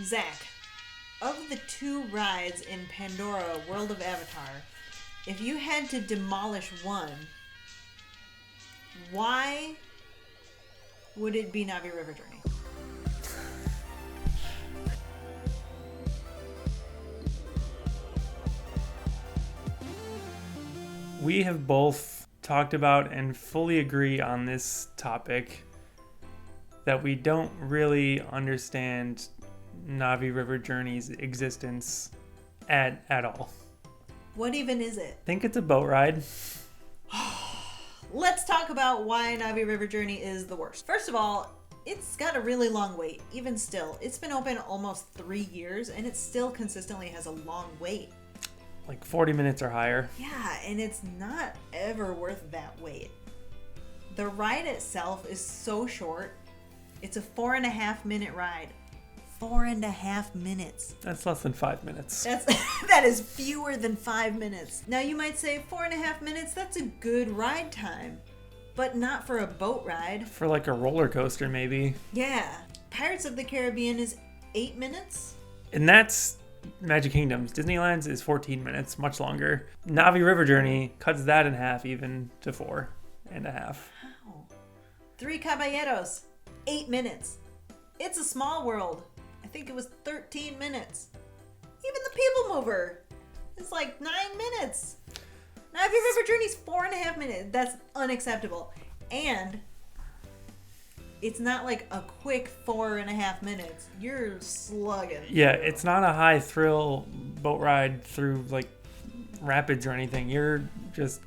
Zach, of the two rides in Pandora World of Avatar, if you had to demolish one, why would it be Navi River Journey? We have both talked about and fully agree on this topic that we don't really understand Navi River Journey's existence at all. What even is it? I think it's a boat ride. Let's talk about why Navi River Journey is the worst. First of all, it's got a really long wait. Even still, it's been open almost 3 years and it still consistently has a long wait. Like 40 minutes or higher. Yeah, and it's not ever worth that wait. The ride itself is so short. It's a 4.5 minute ride. 4.5 minutes. That's less than 5 minutes. That is fewer than 5 minutes. Now you might say 4.5 minutes, that's a good ride time. But not for a boat ride. For like a roller coaster, maybe. Yeah. Pirates of the Caribbean is 8 minutes. And that's Magic Kingdoms. Disneyland's is 14 minutes, much longer. Navi River Journey cuts that in half even to 4.5. Wow. Three Caballeros, 8 minutes. It's a Small World. I think it was 13 minutes. Even the People Mover is like 9 minutes. Navi River Journey's 4.5 minutes. That's unacceptable. And it's not like a quick 4.5 minutes. You're slugging. Yeah, it's not a high thrill boat ride through like rapids or anything. You're just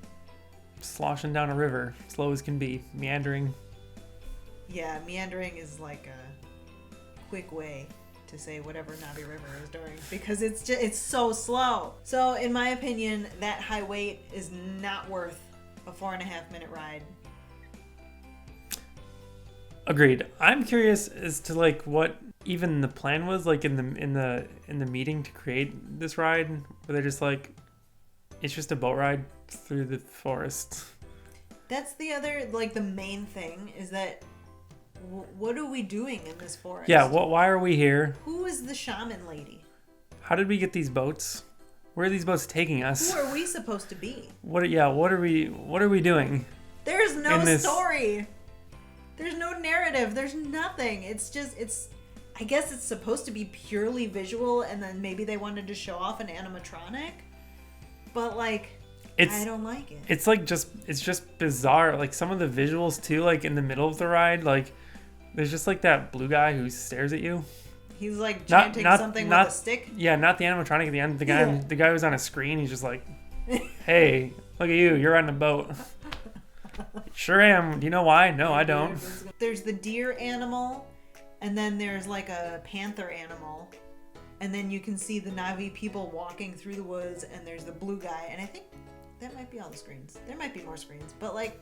sloshing down a river, slow as can be, meandering. Yeah, meandering is like a quick way to say whatever Navi River is doing because it's so slow. So in my opinion, that high wait is not worth a 4.5 minute ride. Agreed. I'm curious as to like what even the plan was like in the meeting to create this ride. Where they're just like, it's just a boat ride through the forest. That's the other like the main thing is that what are we doing in this forest? Yeah. Why are we here? Who is the shaman lady? How did we get these boats? Where are these boats taking us? Who are we supposed to be? What are we doing? There's no story. There's no narrative. There's nothing. It's I guess it's supposed to be purely visual and then maybe they wanted to show off an animatronic. But like I don't like it. It's like it's just bizarre. Like some of the visuals too, like in the middle of the ride, like there's just like that blue guy who stares at you. He's like chanting something with a stick. Yeah, not the animatronic at the end. The guy who's on a screen, he's just like, hey, look at you, you're on a boat. Sure am. Do you know why? No, I don't. There's the deer animal, and then there's like a panther animal, and then you can see the Navi people walking through the woods, and there's the blue guy, and I think that might be all the screens. There might be more screens, but like,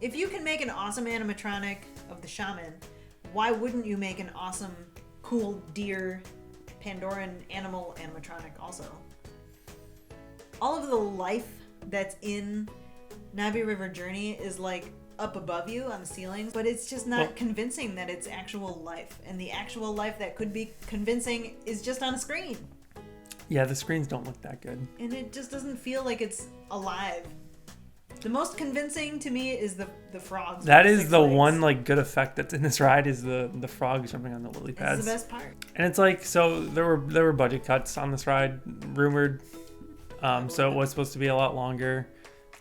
if you can make an awesome animatronic of the shaman, why wouldn't you make an awesome, cool deer, Pandoran animal animatronic also? All of the life that's in Navi River Journey is like up above you on the ceilings, but it's just not convincing that it's actual life. And the actual life that could be convincing is just on a screen. Yeah, the screens don't look that good. And it just doesn't feel like it's alive. The most convincing to me is the frogs. That is the one like good effect that's in this ride is the frogs jumping on the lily pads. That's the best part. And it's like, so there were budget cuts on this ride, rumored. So it was supposed to be a lot longer.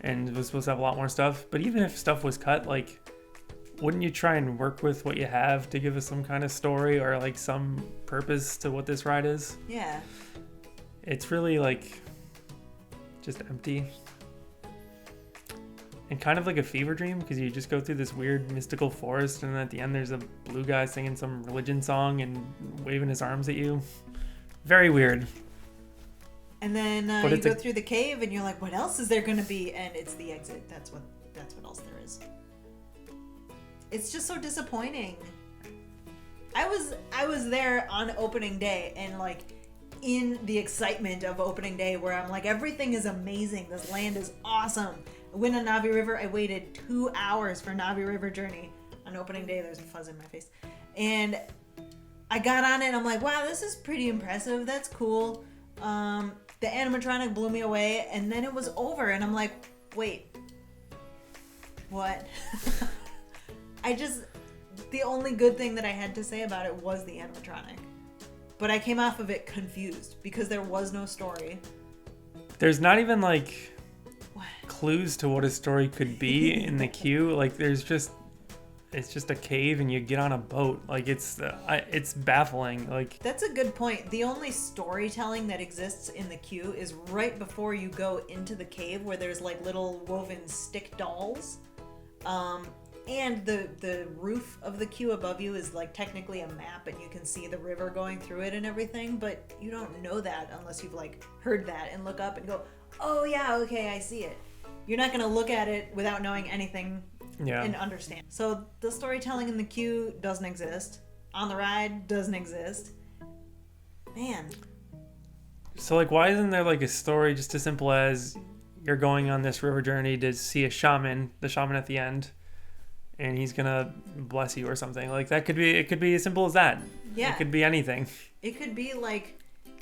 And it was supposed to have a lot more stuff. But even if stuff was cut, like, wouldn't you try and work with what you have to give us some kind of story or, like, some purpose to what this ride is? Yeah. It's really, like, just empty. And kind of like a fever dream because you just go through this weird mystical forest and then at the end there's a blue guy singing some religion song and waving his arms at you. Very weird. And then you go through the cave and you're like, what else is there going to be? And it's the exit. That's what else there is. It's just so disappointing. I was there on opening day and like in the excitement of opening day where I'm like, everything is amazing. This land is awesome. I went on Navi River. I waited 2 hours for Navi River Journey. On opening day, there's a fuzz in my face. And I got on it and I'm like, wow, this is pretty impressive. That's cool. The animatronic blew me away, and then it was over, and I'm like, wait, what? The only good thing that I had to say about it was the animatronic. But I came off of it confused because there was no story. There's not even like clues to what a story could be in the queue. Like it's just a cave and you get on a boat. Like it's baffling. Like that's a good point. The only storytelling that exists in the queue is right before you go into the cave, where there's like little woven stick dolls. And the roof of the queue above you is like technically a map, and you can see the river going through it and everything, but you don't know that unless you've like heard that and look up and go, oh yeah, okay, I see it. You're not going to look at it without knowing anything and understand. So the storytelling in the queue doesn't exist. On the ride doesn't exist. Man. So like, why isn't there like a story just as simple as you're going on this river journey to see the shaman at the end, and he's gonna bless you or something? Like it could be as simple as that. Yeah. It could be anything. It could be like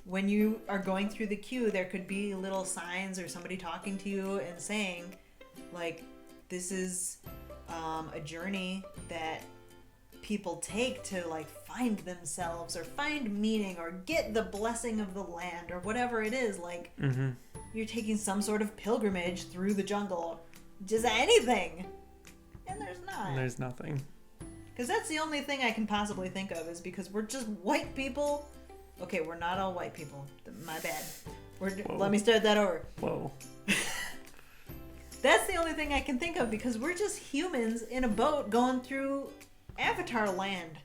when you are going through the queue, there could be little signs or somebody talking to you and saying, like, this is a journey that people take to like find themselves or find meaning or get the blessing of the land or whatever it is. Like you're taking some sort of pilgrimage through the jungle, just anything. And there's not. And there's nothing. Because that's the only thing I can possibly think of, is because we're just white people. Okay, we're not all white people. My bad. Let me start that over. Whoa. That's the only thing I can think of, because we're just humans in a boat going through Avatar land.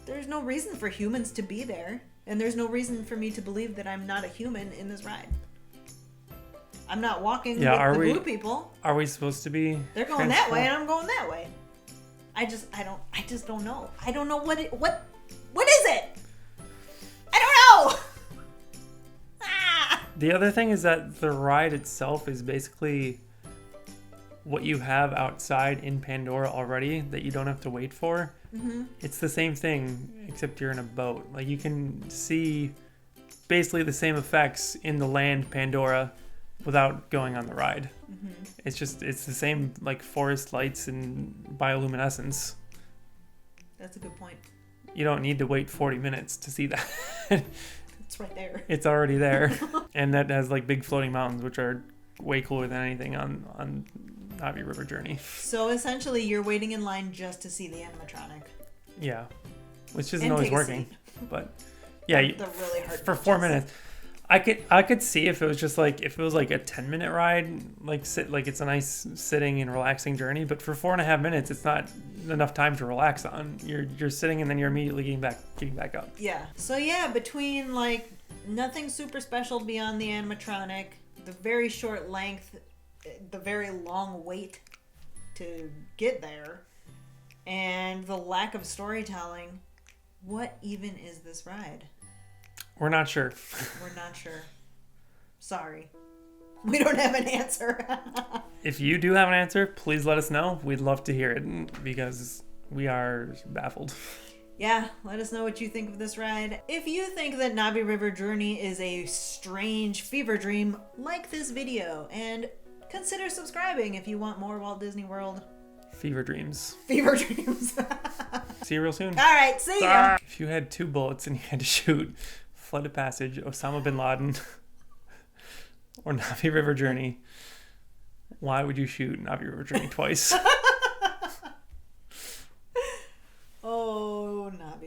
There's no reason for humans to be there. And there's no reason for me to believe that I'm not a human in this ride. I'm not walking with the blue people. Are we supposed to be? They're going that way, and I'm going that way. I just don't know. I don't know what is it? I don't know. The other thing is that the ride itself is basically what you have outside in Pandora already that you don't have to wait for. Mm-hmm. It's the same thing, except you're in a boat. Like you can see basically the same effects in the land Pandora without going on the ride. Mm-hmm. It's the same like forest lights and bioluminescence. That's a good point. You don't need to wait 40 minutes to see that. It's right there. It's already there. And that has like big floating mountains, which are way cooler than anything on Na'vi River Journey. So essentially you're waiting in line just to see the animatronic. Yeah. Which isn't always working. But yeah, they're really hard for 4 minutes. I could see if it was just like, if it was like a 10-minute ride, like it's a nice sitting and relaxing journey, but for 4.5 minutes it's not enough time to relax on. You're sitting and then you're immediately getting back up. Yeah. So yeah, between like nothing super special beyond the animatronic, the very short length, the very long wait to get there, and the lack of storytelling, what even is this ride? We're not sure. We're not sure. Sorry. We don't have an answer. If you do have an answer, please let us know. We'd love to hear it because we are baffled. Yeah, let us know what you think of this ride. If you think that Na'vi River Journey is a strange fever dream, like this video and consider subscribing if you want more Walt Disney World fever dreams. Fever dreams. See you real soon. All right, see ya. If you had 2 bullets and you had to shoot Flight of Passage, Osama bin Laden, or Na'vi River Journey, why would you shoot Na'vi River Journey twice?